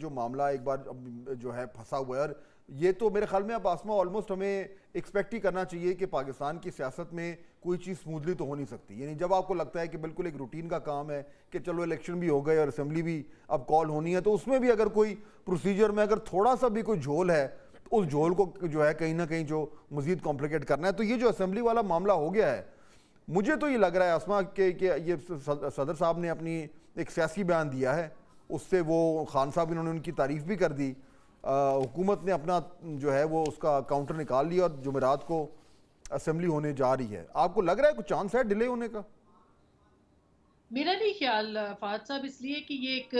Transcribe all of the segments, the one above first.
جو معاملہ ایک بار جو ہے پھنسا ہوا ہے، اور یہ تو میرے خیال میں اب آسما آلموسٹ ہمیں ایکسپیکٹ ہی کرنا چاہیے کہ پاکستان کی سیاست میں کوئی چیز سموتھلی تو ہو نہیں سکتی. یعنی جب آپ کو لگتا ہے کہ بالکل ایک روٹین کا کام ہے کہ چلو الیکشن بھی ہو گئے اور اسمبلی بھی اب کال ہونی ہے، تو اس میں بھی اگر کوئی پروسیجر میں اگر تھوڑا سا بھی کوئی جھول ہے، اس جھول کو جو ہے کہیں نہ کہیں جو مزید کمپلیکیٹ کرنا ہے. تو یہ جو اسمبلی والا معاملہ ہو گیا ہے، مجھے تو یہ لگ رہا ہے آسما کہ یہ صدر صاحب نے اپنی ایک سیاسی بیان دیا ہے، اس سے وہ خان صاحب انہوں نے ان کی تعریف بھی کر دی، حکومت نے اپنا جو ہے وہ اس کا کاؤنٹر نکال لیا اور جمعرات کو اسمبلی ہونے جا رہی ہے. آپ کو لگ رہا ہے کوئی چانس ہے ڈیلے ہونے کا؟ میرا نہیں خیال فہد صاحب، اس لیے کہ یہ ایک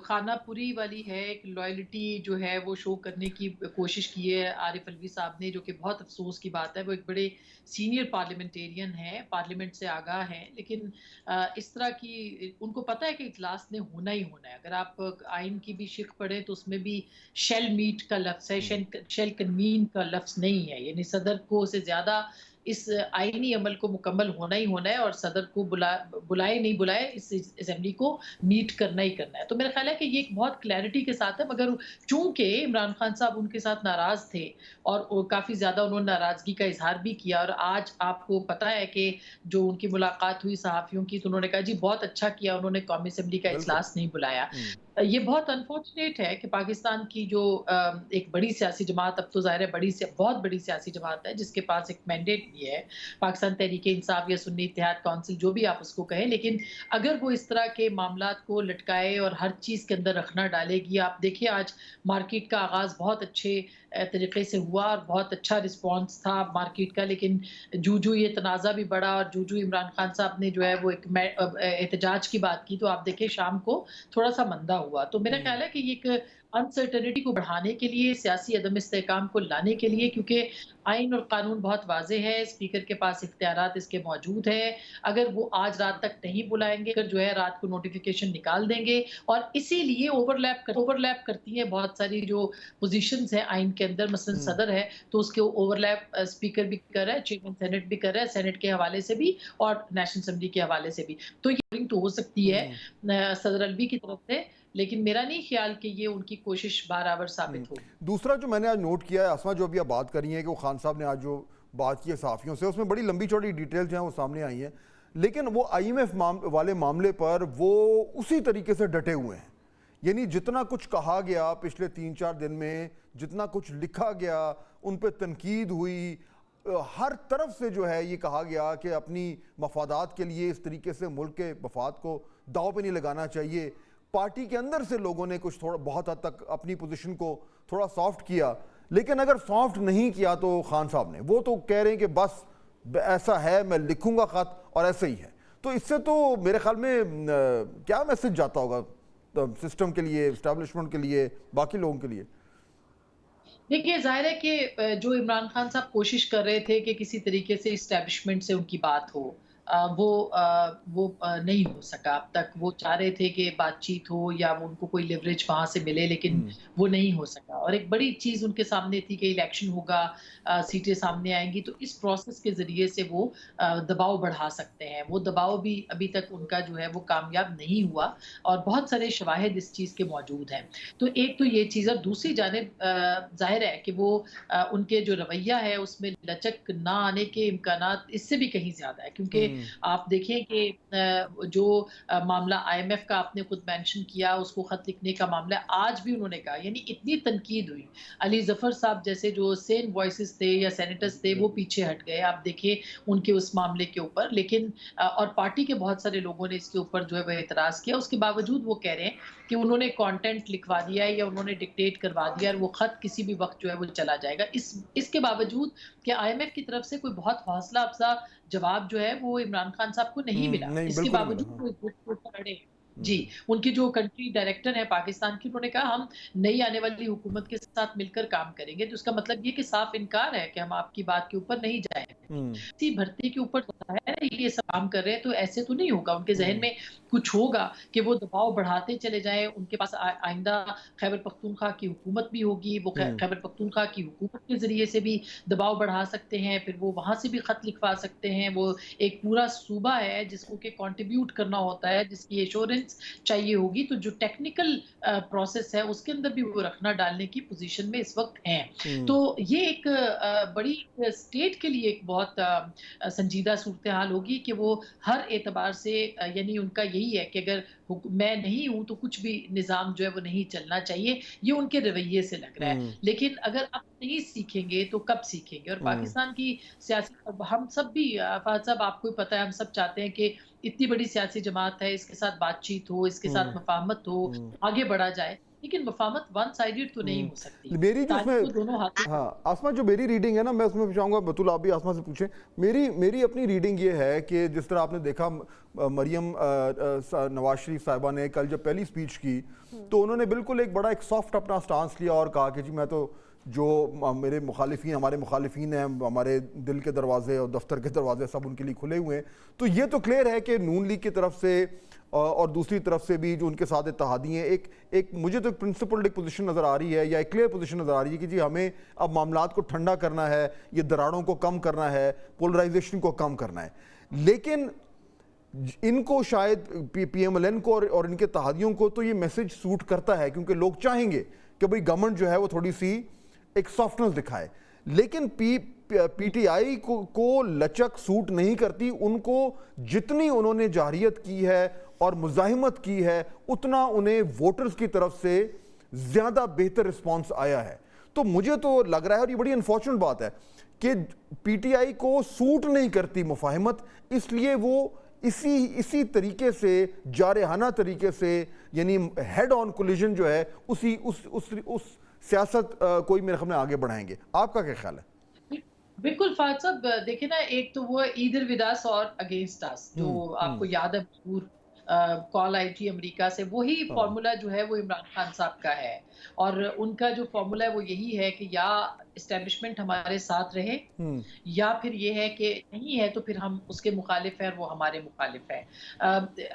خانہ پوری والی ہے، ایک لائلٹی جو ہے وہ شو کرنے کی کوشش کی ہے عارف علوی صاحب نے، جو کہ بہت افسوس کی بات ہے. وہ ایک بڑے سینئر پارلیمنٹیرین ہیں، پارلیمنٹ سے آگاہ ہیں، لیکن اس طرح کی ان کو پتہ ہے کہ اجلاس نے ہونا ہی ہونا ہے. اگر آپ آئین کی بھی شق پڑھیں تو اس میں بھی شیل میٹ کا لفظ ہے، شیل کنوین کا لفظ نہیں ہے. یعنی صدر کو سے زیادہ اس آئینی عمل کو مکمل ہونا ہی ہونا ہے، اور صدر کو بلائے نہیں بلائے اس اسمبلی کو میٹ کرنا ہی کرنا ہے. تو میرا خیال ہے کہ یہ ایک بہت کلیئرٹی کے ساتھ ہے، مگر چونکہ عمران خان صاحب ان کے ساتھ ناراض تھے اور کافی زیادہ انہوں نے ناراضگی کا اظہار بھی کیا، اور آج آپ کو پتا ہے کہ جو ان کی ملاقات ہوئی صحافیوں کی تو انہوں نے کہا جی بہت اچھا کیا انہوں نے قومی اسمبلی کا بالکل. اجلاس نہیں بلایا. یہ بہت انفارچونیٹ ہے کہ پاکستان کی جو ایک بڑی سیاسی جماعت، اب تو ظاہر ہے بہت بڑی سیاسی جماعت ہے جس کے پاس ایک مینڈیٹ بھی ہے، پاکستان تحریک انصاف یا سنی اتحاد کونسل جو بھی آپ اس کو کہیں، لیکن اگر وہ اس طرح کے معاملات کو لٹکائے اور ہر چیز کے اندر رکھنا ڈالے گی. آپ دیکھیں آج مارکیٹ کا آغاز بہت اچھے طریقے سے ہوا اور بہت اچھا رسپانس تھا مارکیٹ کا، لیکن جو یہ تنازع بھی بڑھا اور جو عمران خان صاحب نے جو ہے وہ ایک احتجاج کی بات کی، تو آپ دیکھیں شام کو تھوڑا سا مندہ ہوا. تو میرا خیال ہے کہ یہ ایک انسرٹنٹی کو بڑھانے کے لیے، سیاسی عدم استحکام کو لانے کے لیے، کیونکہ آئین اور قانون بہت واضح ہے، اسپیکر کے پاس اختیارات اس کے موجود ہیں. اگر وہ آج رات تک نہیں بلائیں گے، اگر جو ہے رات کو نوٹیفیکیشن نکال دیں گے، اور اسی لیے اوور لیپ کرتی ہیں بہت ساری جو پوزیشنز ہیں آئین کے اندر. مثلا صدر ہے تو اس کے اوور لیپ اسپیکر بھی کر رہا ہے، چیئرمین سینٹ بھی کر رہا ہے، سینٹ کے حوالے سے بھی اور نیشنل اسمبلی کے حوالے سے بھی. تو یہ تو ہو سکتی ہے صدر علوی کی طرف سے، لیکن میرا نہیں خیال کہ یہ ان کی کوشش برابر ثابت ہوگی. دوسرا جو میں نے آج نوٹ کیا ہے آسما، جو ابھی آپ بات کر رہی ہیں کہ وہ خان صاحب نے آج جو بات کی ہے صحافیوں سے، اس میں بڑی لمبی چوڑی ڈیٹیل جو ہیں وہ سامنے آئی ہیں، لیکن وہ آئی ایم ایف والے معاملے پر وہ اسی طریقے سے ڈٹے ہوئے ہیں. یعنی جتنا کچھ کہا گیا پچھلے 3-4 دن میں، جتنا کچھ لکھا گیا، ان پہ تنقید ہوئی، ہر طرف سے جو ہے یہ کہا گیا کہ اپنی مفادات کے لیے اس طریقے سے ملک کے مفاد کو داؤ پہ نہیں لگانا چاہیے. پارٹی کے اندر سے لوگوں نے کچھ تھوڑا بہت حد تک اپنی پوزیشن کو تھوڑا سافٹ کیا، لیکن اگر سافٹ نہیں کیا تو خان صاحب نے وہ تو کہہ رہے ہیں کہ بس ایسا ہے، میں لکھوں گا خط اور ایسے ہی ہے. تو اس سے تو میرے خیال میں کیا میسج جاتا ہوگا سسٹم کے لیے، اسٹیبلشمنٹ کے لیے، باقی لوگوں کے لیے؟ دیکھیے ظاہر ہے کہ جو عمران خان صاحب کوشش کر رہے تھے کہ کسی طریقے سے اسٹیبلشمنٹ سے ان کی بات ہو، وہ نہیں ہو سکا اب تک. وہ چاہ رہے تھے کہ بات چیت ہو یا ان کو کوئی لیوریج وہاں سے ملے، لیکن وہ نہیں ہو سکا. اور ایک بڑی چیز ان کے سامنے تھی کہ الیکشن ہوگا، سیٹیں سامنے آئیں گی، تو اس پروسیس کے ذریعے سے وہ دباؤ بڑھا سکتے ہیں. وہ دباؤ بھی ابھی تک ان کا جو ہے وہ کامیاب نہیں ہوا، اور بہت سارے شواہد اس چیز کے موجود ہیں. تو ایک تو یہ چیز ہے. دوسری جانب ظاہر ہے کہ وہ ان کے جو رویہ ہے اس میں لچک نہ آنے کے امکانات اس سے بھی کہیں زیادہ ہے، کیونکہ آپ دیکھیں کہ جو معاملہ آئی ایم ایف کا آپ نے خود مینشن کیا، اس کو خط لکھنے کا معاملہ آج بھی انہوں نے کہا، یعنی اتنی تنقید ہوئی. علی ظفر صاحب جیسے جو سین وائسز تھے یا سینیٹرز تھے وہ پیچھے ہٹ گئے، آپ دیکھیں ان کے اس معاملے کے اوپر. لیکن اور پارٹی کے بہت سارے لوگوں نے اس کے اوپر جو ہے وہ اعتراض کیا. اس کے باوجود وہ کہہ رہے ہیں کہ انہوں نے کانٹینٹ لکھوا دیا ہے یا انہوں نے ڈکٹیٹ کروا دیا اور وہ خط کسی بھی وقت جو ہے وہ چلا جائے گا. اس کے باوجود کہ آئی ایم ایف کی طرف سے کوئی بہت حوصلہ افزا جواب جو ہے وہ عمران خان صاحب کو نہیں ملا. نہیں، اس کے بالکل نہیں باوجود ملا. وہ لڑے. جی، ان کی جو کنٹری ڈائریکٹر ہے پاکستان کی، انہوں نے کہا ہم نئی آنے والی حکومت کے ساتھ مل کر کام کریں گے. تو اس کا مطلب یہ کہ صاف انکار ہے کہ ہم آپ کی بات کے اوپر نہیں جائیں گے. اسی بھرتی کے اوپر یہ سب کام کر رہے ہیں، تو ایسے تو نہیں ہوگا. ان کے ذہن میں कुछ होगा कि वो दबाव बढ़ाते चले जाएं, उनके पास आइंदा खैबर पख्तूनख्वा की हुकूमत भी होगी, वो खैबर पख्तूनख्वा की हुकूमत के ज़रिए से भी दबाव बढ़ा सकते हैं, फिर वो वहाँ से भी ख़त लिखवा सकते हैं। वो एक पूरा सूबा है जिसको कि कंट्रीब्यूट करना होता है, जिसकी एश्योरेंस चाहिए होगी, तो जो टेक्निकल प्रोसेस है उसके अंदर भी वो रखना डालने की पोजीशन में इस वक्त हैं। तो ये एक बड़ी स्टेट के लिए एक बहुत संजीदा सूरत हाल होगी कि वो हर एतबार से यानी उनका यही है कि अगर मैं नहीं हूं तो कुछ भी निज़ाम जो है वो नहीं चलना चाहिए, ये उनके रवैये से लग रहा है। लेकिन अगर अब नहीं सीखेंगे तो कब सीखेंगे? और पाकिस्तान की सियासी, हम सब भी फहद साहब आपको भी पता है, हम सब चाहते हैं कि इतनी बड़ी सियासी जमात है, इसके साथ बातचीत हो, इसके साथ मफाहमत हो, आगे बढ़ा जाए, लेकिन मफाहमत वन साइडेड तो नहीं हो सकती। मेरी जो तारीख को उसमें दोनों हाथों हाँ आसमा, जो मेरी रीडिंग है ना, मैं उसमें चाहूँगा बतूल आप भी आसमा से पूछें। मेरी अपनी रीडिंग ये है कि जिस तरह आपने देखा मरियम नवाज शरीफ साहिबा ने कल जब पहली स्पीच की तो उन्होंने बिल्कुल एक बड़ा एक सॉफ्ट अपना स्टांस लिया और कहा कि जी मैं तो जो मेरे मुखालिफिन, हमारे मुखालिफिन हैं, हमारे दिल के दरवाजे और दफ्तर के दरवाजे सब उनके लिए खुले हुए हैं। तो ये तो क्लियर है कि नून लीग की तरफ से और दूसरी तरफ से भी जो उनके साथ इत्तेहादी हैं, एक मुझे तो एक प्रिंसिपल्ड एक पोजीशन नज़र आ रही है या एक क्लियर पोजीशन नज़र आ रही है कि जी हमें अब मामलात को ठंडा करना है, ये दरारों को कम करना है, पोलराइजेशन को कम करना है। लेकिन इनको शायद PMLN को और इनके इत्तेहादियों को तो ये मैसेज सूट करता है क्योंकि लोग चाहेंगे कि भाई गवर्नमेंट जो है वो थोड़ी सी एक सॉफ्टनेस दिखाए। लेकिन PTI को लचक सूट नहीं करती। उनको जितनी उन्होंने जाहिरियत की है और मुजाहिमत की है उतना उन्हें वोटर्स की तरफ से ज़्यादा बेहतर रिस्पॉन्स आया है। तो मुझे तो लग रहा है, और ये बड़ी अनफॉर्चुनेट बात है कि PTI को सूट नहीं करती मुफाहिमत, इसलिए वो इसी तरीके से जारहाना तरीके से यानी हेड ऑन कोलिजन जो है उस सियासत कोई मेरे ख्याल में आगे बढ़ाएंगे। आपका क्या ख्याल है? बिल्कुल फहद साहब, देखिए ना, एक तो वो ईदर विद अस और अगेंस्ट अस, जो आपको याद है मशहूर कॉल आई थी अमेरिका से, वही फॉर्मूला जो है वो इमरान खान साहब का है। और उनका जो फॉर्मूला है वो यही है कि या एस्टेब्लिशमेंट हमारे साथ रहे या फिर ये है कि नहीं है तो फिर हम उसके मुखालिफ हैं और वो हमारे मुखालिफ है।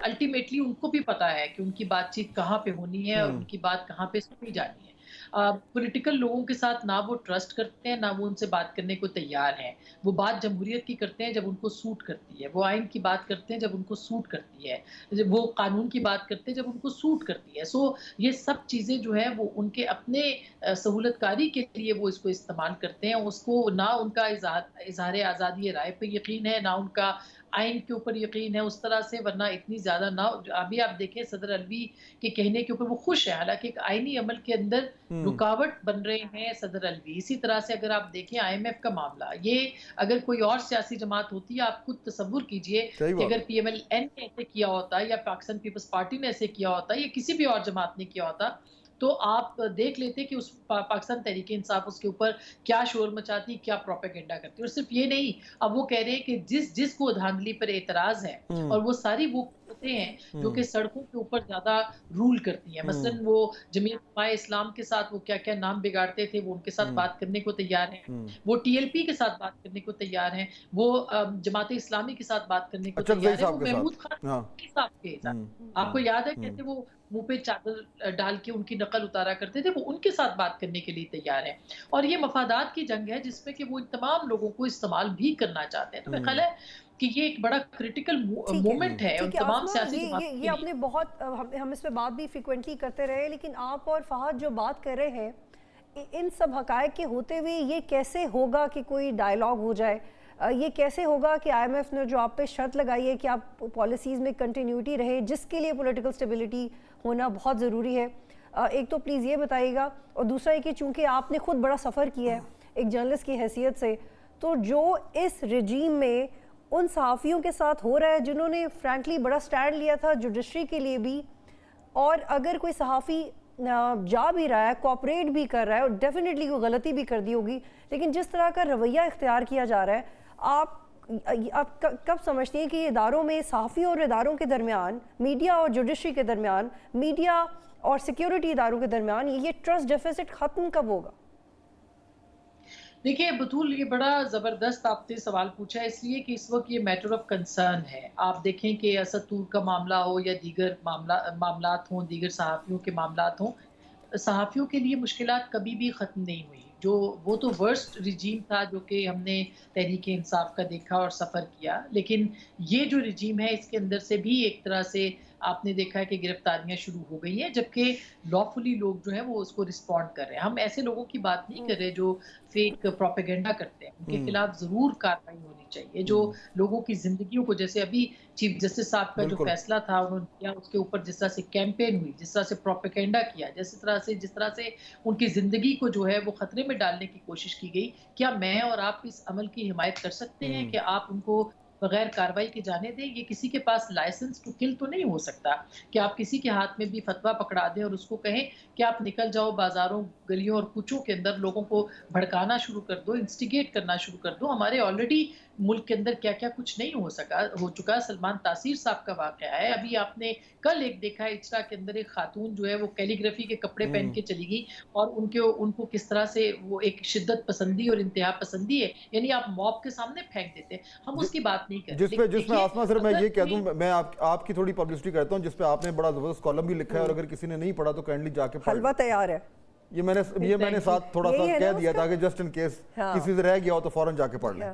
अल्टीमेटली उनको भी पता है कि उनकी बातचीत कहाँ पे होनी है और उनकी बात कहाँ पे सुनी जानी है। पॉलिटिकल लोगों के साथ ना वो ट्रस्ट करते हैं, ना वो उनसे बात करने को तैयार हैं। वो बात जमहूरियत की करते हैं जब उनको सूट करती है, वो आइन की बात करते हैं जब उनको सूट करती है, वो कानून की बात करते हैं जब उनको सूट करती है। सो ये सब चीज़ें जो है वो उनके अपने सहूलतकारी के लिए वो इसको इस्तेमाल करते हैं। उसको ना उनका इज़हार आज़ादी राय पे यकीन है, ना उनका आइन के ऊपर यकीन है उस तरह से, वरना इतनी ज़्यादा ना। अभी आप देखें सदर अलवी के कहने के ऊपर वो खुश है, हालांकि एक आइनी अमल के अंदर रुकावट बन रहे हैं सदर अलवी। इसी तरह से अगर आप देखें IMF का मामला, ये अगर कोई और सियासी जमात होती है, आप खुद तसव्वुर कीजिए कि अगर PMLN ने ऐसे किया होता या पाकिस्तान पीपल्स पार्टी ने ऐसे किया होता या किसी भी और जमात ने किया होता, तो आप देख लेते कि उस पाकिस्तान तहरीक इंसाफ उसके ऊपर क्या शोर मचाती, क्या प्रोपेगेंडा करती। और सिर्फ ये नहीं, अब वो कह रहे हैं कि जिसको धांधली पर एतराज है, और वो सारी वो होते हैं जो कि सड़कों के ऊपर ज्यादा रूल करती हैं। मसलन वो जमीयत उलमाए इस्लाम के साथ वो क्या क्या नाम बिगाड़ते थे, वो उनके साथ बात करने को तैयार हैं। वो TLP के साथ बात करने को तैयार हैं। वो जमात इस्लामी के साथ बात करने को तैयार है। वो महमूद खान साहब के साथ, आपको याद है कैसे वो मुंह पे चादर डाल के उनकी नकल उतारा करते थे, वो उनके साथ बात करने के लिए तैयार है। और ये मफादात की जंग है जिसमें कि वो इन तमाम लोगों को इस्तेमाल भी करना चाहते हैं। तो मेरा ख्याल है कि ये एक बड़ा क्रिटिकल मोमेंट है उन तमाम सियासी जमातों के लिए। आपने बहुत हम इस पे बात भी फ्रिक्वेंटली करते रहे, लेकिन आप और फहद जो बात कर रहे हैं, इन सब हकायक के होते हुए ये कैसे होगा कि कोई डायलॉग हो जाए? ये कैसे होगा कि IMF ने जो आप पे शर्त लगाई है कि आप पॉलिसीज़ में कंटिन्यूटी रहे, जिसके लिए पॉलिटिकल स्टेबिलिटी होना बहुत ज़रूरी है, एक तो प्लीज़ ये बताइएगा। और दूसरा है कि चूँकि आपने खुद बड़ा सफ़र किया है एक जर्नलिस्ट की हैसियत से, तो जो इस रजीम में उन सहाफ़ियों के साथ हो रहा है जिन्होंने फ्रैंकली बड़ा स्टैंड लिया था जुडिशरी के लिए भी, और अगर कोई सहाफ़ी जा भी रहा है, कोऑपरेट भी कर रहा है, और डेफिनेटली कोई गलती भी कर दी होगी, लेकिन जिस तरह का रवैया इख्तियार किया जा रहा है, आप कब समझती हैं कि इदारों में, सहाफ़ियों और इदारों के दरमियान, मीडिया और जुडिशरी के दरमियान, मीडिया और सिक्योरिटी इदारों के दरमियान ये ट्रस्ट डेफिसिट ख़त्म कब होगा? देखिए बतूल, ये बड़ा ज़बरदस्त आपने सवाल पूछा है, इसलिए कि इस वक्त ये मैटर ऑफ कंसर्न है। आप देखें कि असद तूर का मामला हो या दीगर मामलात हों, दीगर सहाफ़ियों के मामलात हों, सहाफ़ियों के लिए मुश्किलात कभी भी ख़त्म नहीं हुई। जो वो तो वर्स्ट रिजीम था जो कि हमने तहरीक इंसाफ का देखा और सफ़र किया, लेकिन ये जो रिजीम है इसके अंदर से भी एक तरह से आपने देखा है कि गिरफ्तारियां शुरू हो गई हैं, जबकि लॉफुली लोग जो हैं वो उसको रिस्पॉन्ड कर रहे हैं। हम ऐसे लोगों की बात नहीं कर रहे जो फेक प्रोपेगेंडा करते हैं, उनके खिलाफ जरूर कार्रवाई होनी चाहिए। जो लोगों की जिंदगियों को, जैसे अभी चीफ जस्टिस साहब का जो बिल्कुल। फैसला था उन्होंने किया, उसके ऊपर जिस तरह से कैंपेन हुई, जिस तरह से प्रोपेगेंडा किया, जिस तरह से उनकी जिंदगी को जो है वो खतरे में डालने की कोशिश की गई, क्या मैं और आप इस अमल की हिमायत कर सकते हैं कि आप उनको बगैर कार्रवाई के जाने दें? ये किसी के पास लाइसेंस टू किल तो नहीं हो सकता कि आप किसी के हाथ में भी फतवा पकड़ा दें और उसको कहें कि आप निकल जाओ बाजारों, गलियों और कुचों के अंदर लोगों को भड़काना शुरू कर दो, इंस्टिगेट करना शुरू कर दो। हमारे ऑलरेडी मुल्क के अंदर क्या क्या कुछ नहीं हो चुका। सलमान तासीर साहब का वाकया है, अभी आपने कल एक देखा है इचरा के अंदर एक खातून जो है वो कैलीग्राफी के कपड़े पहन के चली गई और उनको किस तरह से वो एक शिद्दत पसंदी और इंतहा पसंदी है, यानी आप मॉब के सामने फेंक देते हैं। हम उसकी बात नहीं कर रहे। जिसमें आसमा सर, मैं ये कह दूं, मैं आपकी थोड़ी पब्लिसिटी करता हूं, जिसपे आपने बड़ा जबरदस्त कॉलम भी लिखा है, और अगर किसी ने नहीं पढ़ा तो काइंडली जाके पढ़ हलवा तैयार है। ये मैंने साथ थोड़ा सा कह दिया ताकि जस्ट इन केस किसी से रह गया हो तो फौरन जाके पढ़ लें।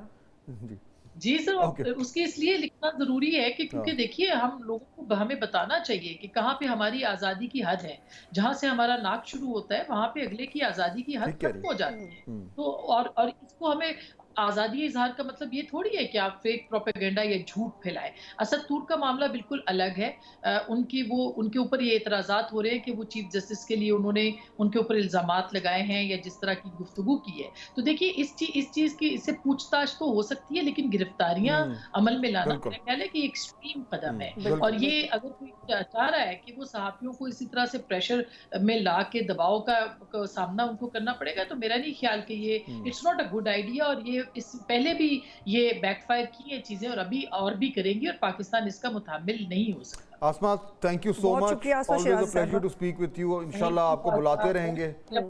जी जी सर, उसके इसलिए लिखना जरूरी है कि क्योंकि देखिए हम लोगों को हमें बताना चाहिए कि कहाँ पे हमारी आजादी की हद है। जहां से हमारा नाक शुरू होता है वहां पे अगले की आजादी की हद खत्म हो जाती है। तो और इसको हमें आजादी इजहार का मतलब ये थोड़ी है कि आप फेक प्रोपेगेंडा या झूठ फैलाएं। असद तूर का मामला बिल्कुल अलग है। उनके ऊपर ये एतराजात हो रहे हैं कि वो चीफ जस्टिस के लिए उन्होंने उनके ऊपर इल्जामात लगाए हैं या जिस तरह की गुफ्तगू की है। तो देखिए इस चीज की इससे पूछताछ तो हो सकती है, लेकिन गिरफ्तारियां अमल में लाना मेरा ख्याल है कि एक्सट्रीम कदम है। और ये अगर कोई चाह रहा है कि वो सहाफियों को इसी तरह से प्रेशर में ला के दबाव का सामना उनको करना पड़ेगा, तो मेरा नहीं ख्याल कि ये it's not a good idea. और ये इस पहले भी ये बैकफायर की है चीजें और अभी और भी करेंगी, और पाकिस्तान इसका मुताबिल नहीं हो सकता। Asma, thank you so much, always a pleasure to speak with you. इंशाल्लाह आपको बुलाते रहेंगे।